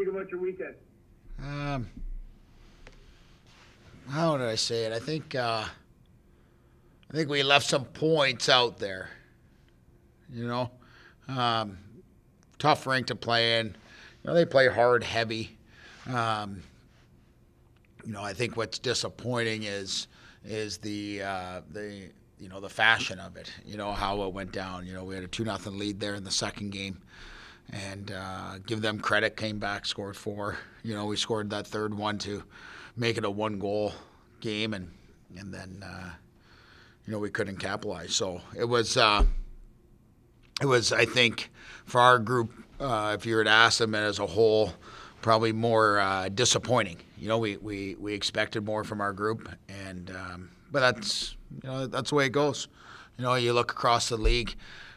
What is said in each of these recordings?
think about your weekend? Um, how did I say it? I think we left some points out there. You know, um, tough rink to play in. They play hard, heavy. Um, I think what's disappointing is the fashion of it. How it went down. We had a 2-0 lead there in the second game, and give them credit. Came back, scored 4. We scored that third one to make it a 1-goal game, and then we couldn't capitalize. So it was I think for our group, if you were to ask them as a whole, probably more disappointing. We expected more from our group, and but that's the way it goes. You look across the league.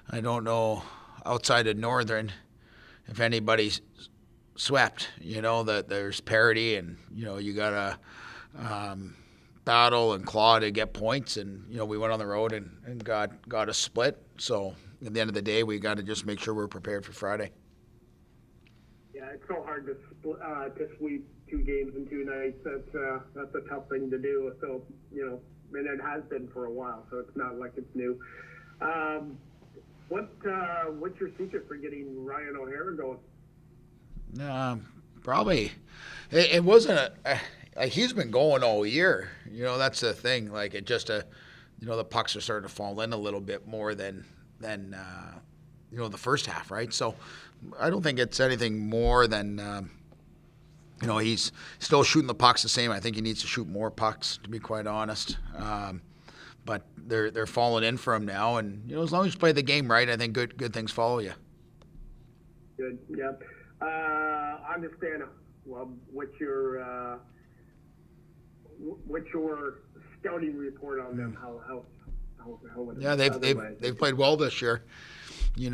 I don't know outside of Northern if anybody's swept. That there's parity, and you gotta battle and claw to get points. And we went on the road and got a split. So at the end of the day, we got to just make sure we're prepared for Friday. Yeah, it's so hard to sweep 2 games in 2 nights. That's a tough thing to do. So and it has been for a while. So it's not like it's new. What's your secret for getting Ryan O'Hara going? Probably it wasn't he's been going all year. That's the thing. Like it just the pucks are starting to fall in a little bit more than the first half, right? So I don't think it's anything more than he's still shooting the pucks the same. I think he needs to shoot more pucks, to be quite honest. But they're falling in for him now, and as long as you play the game right, I think good things follow you. Good, yeah. Understand. Well, what's your scouting report on them? How yeah, they've played well this year. They've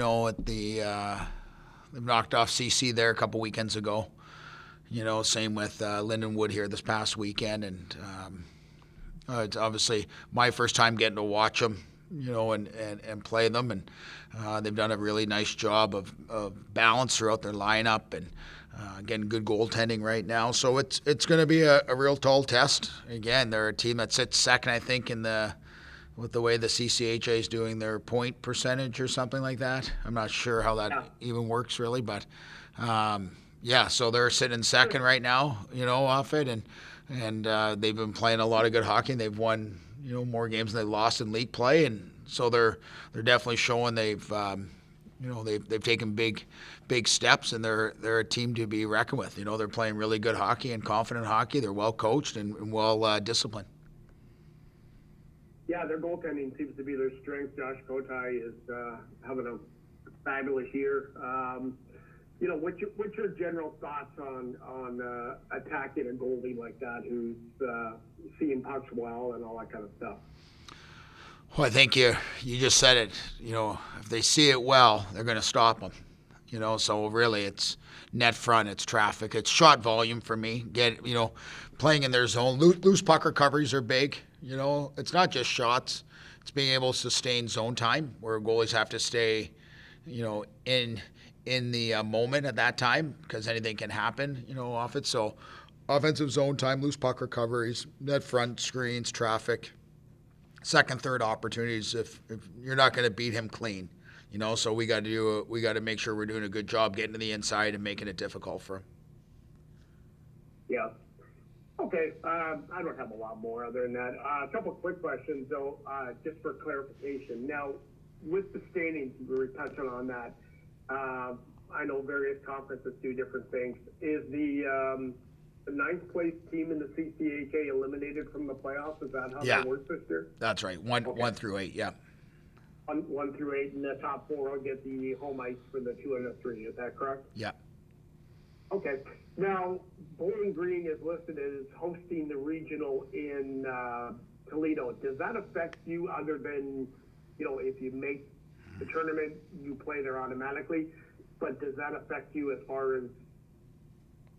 knocked off CC there a couple weekends ago. Same with Lindenwood here this past weekend, and it's obviously my first time getting to watch them, and play them, and they've done a really nice job of balance throughout their lineup, and getting good goaltending right now. So it's going to be a real tall test. Again, they're a team that sits second, I think, with the way the CCHA is doing their point percentage or something like that. I'm not sure how that even works really, but so they're sitting second right now, off it, and they've been playing a lot of good hockey. And they've won, more games than they lost in league play, and so they're definitely showing they've taken big steps, and they're a team to be reckoned with. They're playing really good hockey and confident hockey. They're well coached and well disciplined. Yeah, their goaltending seems to be their strength. Josh Kotai is having a fabulous year. What's your general thoughts on attacking a goalie like that who's seeing pucks well and all that kind of stuff? Well, I think you just said it. If they see it well, they're going to stop them. So really it's net front, it's traffic, it's shot volume for me. Playing in their zone. Loose puck recoveries are big. It's not just shots. It's being able to sustain zone time where goalies have to stay, in the moment at that time because anything can happen, off it. So offensive zone time, loose puck recoveries, net front screens, traffic, second, third opportunities if you're not going to beat him clean. So we got to make sure we're doing a good job getting to the inside and making it difficult for him. Yeah. Okay. I don't have a lot more other than that. A couple of quick questions, though, just for clarification. Now, with the standings, we were touching on that. I know various conferences do different things. Is the ninth place team in the CCHA eliminated from the playoffs? Is that how that works this year? That's right. One through 8, yeah. 1 through 8, and the top 4 will get the home ice for the 2 and the 3. Is that correct? Yeah. Okay. Now, Bowling Green is listed as hosting the regional in Toledo. Does that affect you other than, if you make the tournament, you play there automatically? But does that affect you as far as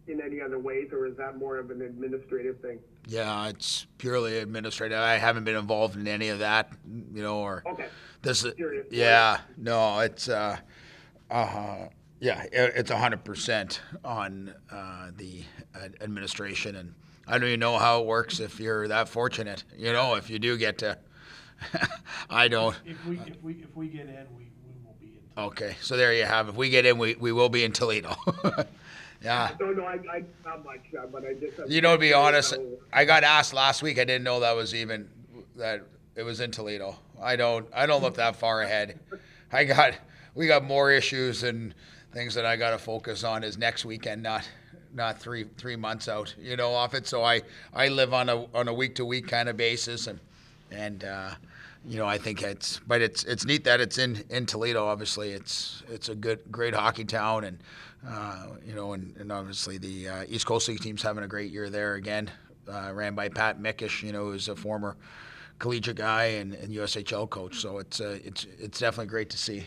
in any other ways, or is that more of an administrative thing? Yeah, it's purely administrative. I haven't been involved in any of that, or okay. This is Curious. yeah, no, it's Yeah, it's 100% on the administration, and I don't even know how it works if you're that fortunate. If you do get to, I don't. If we get in, we will be in. Okay, so there you have it. If we get in, we will be in Toledo. Yeah. No, I not much, but I just. To be honest, I got asked last week. I didn't know that it was in Toledo. I don't look that far ahead. We got more issues and things that I got to focus on is next weekend, not 3 months out. Off it. So I live on a week to week kind of basis, and I think it's neat that it's in Toledo. Obviously, it's a great hockey town, and and obviously the East Coast League team's having a great year there again, ran by Pat Mickish, who's a former collegiate guy and USHL coach. So it's definitely great to see.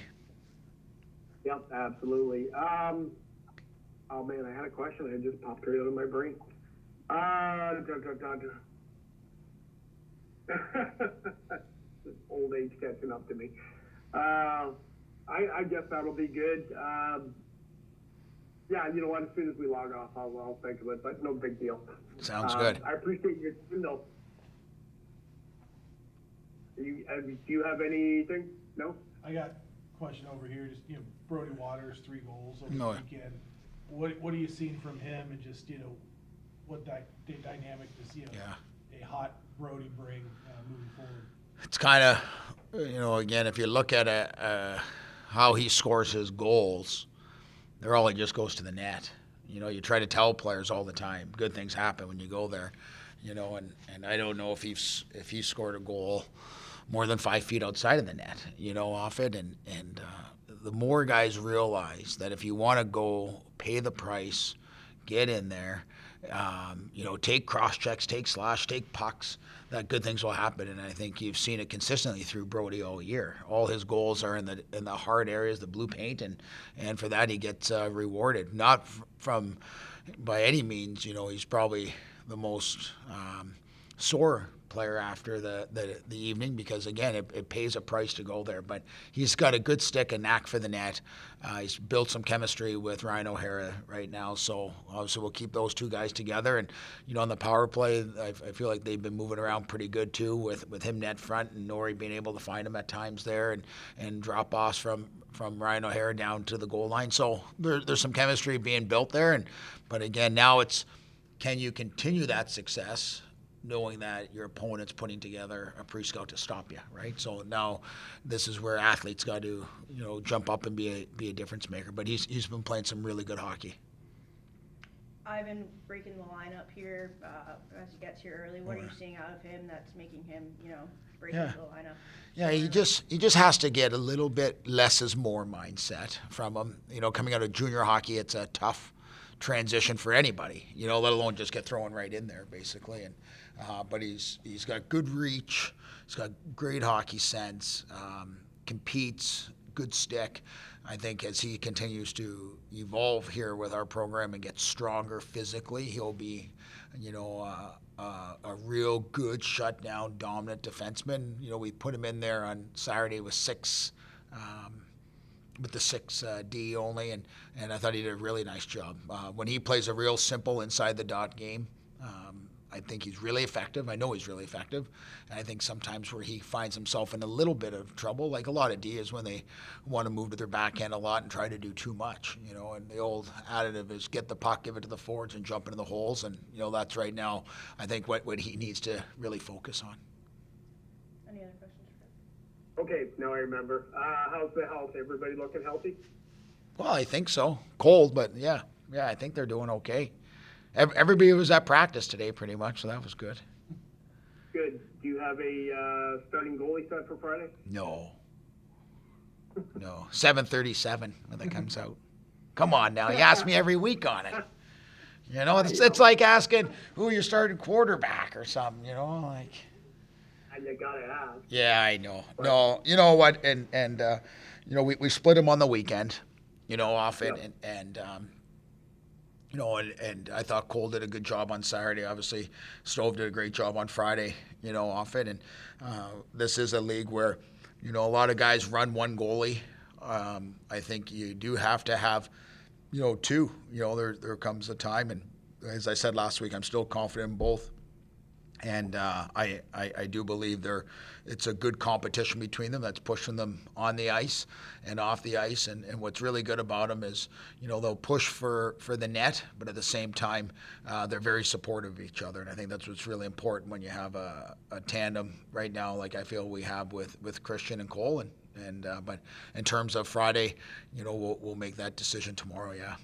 Yep, absolutely. Oh man, I had a question and it just popped right out of my brain. Old age catching up to me. I guess that'll be good. Yeah, you know what? As soon as we log off, I'll think of it, but no big deal. Sounds good. I appreciate your time, though. Do you have anything? No? I got a question over here. Just Brody Waters, 3 goals over No. the weekend. What are you seeing from him, and just what the dynamic does a hot Brody bring moving forward? It's kind of again, if you look at how he scores his goals, they're all he just goes to the net. You try to tell players all the time, good things happen when you go there. And I don't know if he scored a goal more than 5 feet outside of the net, off it. And the more guys realize that if you want to go pay the price, get in there, take cross checks, take slash, take pucks, that good things will happen. And I think you've seen it consistently through Brody all year. All his goals are in the hard areas, the blue paint, and for that he gets rewarded. Not from by any means, he's probably the most sore player after the evening, because again it pays a price to go there, but he's got a good stick, a knack for the net. He's built some chemistry with Ryan O'Hara right now, so obviously we'll keep those two guys together. And on the power play, I feel like they've been moving around pretty good too, with him net front and Norrie being able to find him at times there, and drop offs from Ryan O'Hara down to the goal line. So there's some chemistry being built there, but again now it's, can you continue that success knowing that your opponent's putting together a pre-scout to stop you, right? So now this is where athletes got to, jump up and be a difference maker. But he's been playing some really good hockey. I've been breaking the lineup here as he gets here early. What are you seeing out of him that's making him, break into the lineup? Yeah, he just has to get a little bit less is more mindset from him. Coming out of junior hockey, it's a tough transition for anybody, let alone just get thrown right in there, basically. And but he's got good reach, he's got great hockey sense, competes, good stick. I think as he continues to evolve here with our program and get stronger physically, he'll be, a real good shutdown dominant defenseman. We put him in there on Saturday with 6. With the 6D only, and I thought he did a really nice job. When he plays a real simple inside the dot game, I think he's really effective. I know he's really effective. And I think sometimes where he finds himself in a little bit of trouble, like a lot of D, is when they want to move to their backhand a lot and try to do too much. And the old additive is get the puck, give it to the forwards, and jump into the holes. And, that's right now, I think what he needs to really focus on. Any other questions? Okay, now I remember. How's the health? Everybody looking healthy? Well, I think so. Cold, but yeah, I think they're doing okay. Everybody was at practice today pretty much, so that was good. Good. Do you have a starting goalie set for Friday? No. 7:37 when that comes out. Come on now. You ask me every week on it. It's like asking who your starting quarterback or something, like. And you gotta ask. Yeah, I know. No, you know what? And we split him on the weekend, off it, Yep. and I thought Cole did a good job on Saturday. Obviously, Stove did a great job on Friday, off it. And this is a league where, a lot of guys run one goalie I think you do have to have, two. There comes a time, and as I said last week, I'm still confident in both. And I do believe it's a good competition between them that's pushing them on the ice and off the ice. And what's really good about them is, they'll push for the net, but at the same time, they're very supportive of each other. And I think that's what's really important when you have a tandem right now, like I feel we have with Christian and Cole. But in terms of Friday, we'll make that decision tomorrow, yeah.